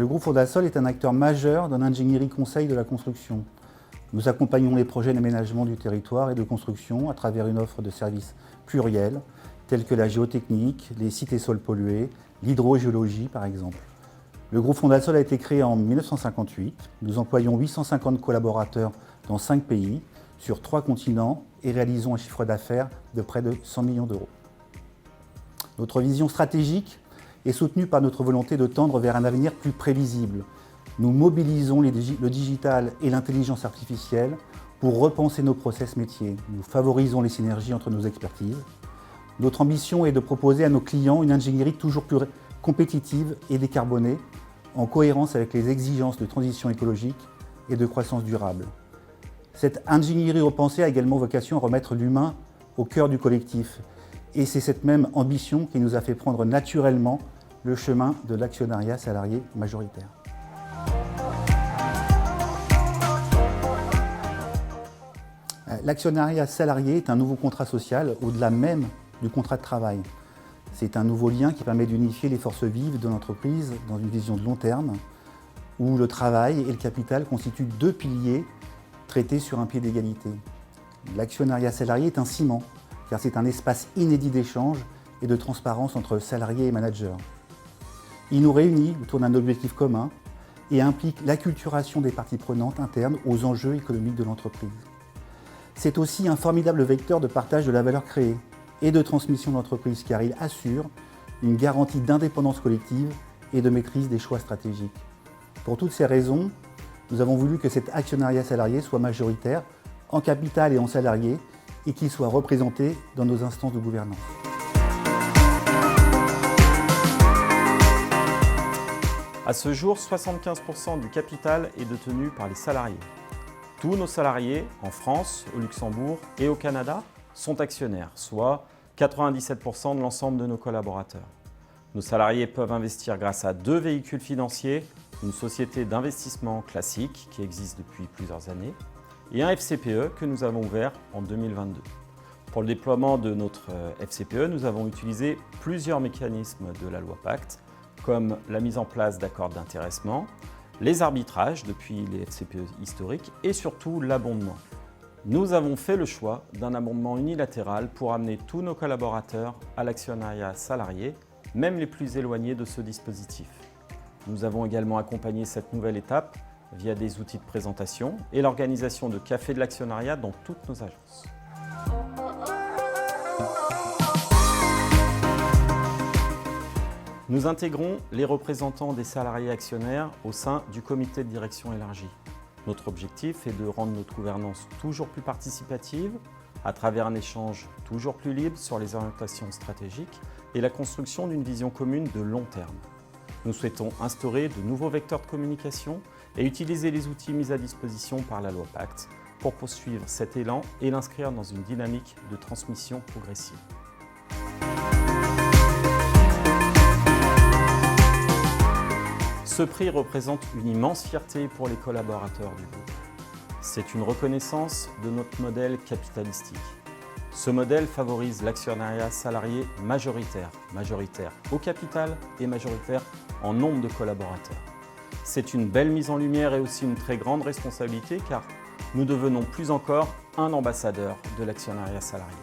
Le groupe Fondasol est un acteur majeur dans l'ingénierie conseil de la construction. Nous accompagnons les projets d'aménagement du territoire et de construction à travers une offre de services pluriels, tels que la géotechnique, les sites et sols pollués, l'hydrogéologie par exemple. Le groupe Fondasol a été créé en 1958. Nous employons 850 collaborateurs dans 5 pays, sur 3 continents et réalisons un chiffre d'affaires de près de 100 millions d'euros. Notre vision stratégique est soutenue par notre volonté de tendre vers un avenir plus prévisible. Nous mobilisons le digital et l'intelligence artificielle pour repenser nos process métiers. Nous favorisons les synergies entre nos expertises. Notre ambition est de proposer à nos clients une ingénierie toujours plus compétitive et décarbonée, en cohérence avec les exigences de transition écologique et de croissance durable. Cette ingénierie repensée a également vocation à remettre l'humain au cœur du collectif. Et c'est cette même ambition qui nous a fait prendre naturellement le chemin de l'actionnariat salarié majoritaire. L'actionnariat salarié est un nouveau contrat social au-delà même du contrat de travail. C'est un nouveau lien qui permet d'unifier les forces vives de l'entreprise dans une vision de long terme, où le travail et le capital constituent 2 piliers traités sur un pied d'égalité. L'actionnariat salarié est un ciment, car c'est un espace inédit d'échange et de transparence entre salariés et managers. Il nous réunit autour d'un objectif commun et implique l'acculturation des parties prenantes internes aux enjeux économiques de l'entreprise. C'est aussi un formidable vecteur de partage de la valeur créée et de transmission de l'entreprise, car il assure une garantie d'indépendance collective et de maîtrise des choix stratégiques. Pour toutes ces raisons, nous avons voulu que cet actionnariat salarié soit majoritaire en capital et en salariés et qu'il soit représenté dans nos instances de gouvernance. À ce jour, 75% du capital est détenu par les salariés. Tous nos salariés, en France, au Luxembourg et au Canada, sont actionnaires, soit 97% de l'ensemble de nos collaborateurs. Nos salariés peuvent investir grâce à 2 véhicules financiers, une société d'investissement classique qui existe depuis plusieurs années et un FCPE que nous avons ouvert en 2022. Pour le déploiement de notre FCPE, nous avons utilisé plusieurs mécanismes de la loi Pacte, comme la mise en place d'accords d'intéressement, les arbitrages depuis les FCPE historiques et surtout l'abondement. Nous avons fait le choix d'un abondement unilatéral pour amener tous nos collaborateurs à l'actionnariat salarié, même les plus éloignés de ce dispositif. Nous avons également accompagné cette nouvelle étape via des outils de présentation et l'organisation de cafés de l'actionnariat dans toutes nos agences. Nous intégrons les représentants des salariés actionnaires au sein du comité de direction élargi. Notre objectif est de rendre notre gouvernance toujours plus participative à travers un échange toujours plus libre sur les orientations stratégiques et la construction d'une vision commune de long terme. Nous souhaitons instaurer de nouveaux vecteurs de communication et utiliser les outils mis à disposition par la loi Pacte pour poursuivre cet élan et l'inscrire dans une dynamique de transmission progressive. Ce prix représente une immense fierté pour les collaborateurs du groupe. C'est une reconnaissance de notre modèle capitalistique. Ce modèle favorise l'actionnariat salarié majoritaire au capital et majoritaire en nombre de collaborateurs. C'est une belle mise en lumière et aussi une très grande responsabilité car nous devenons plus encore un ambassadeur de l'actionnariat salarié.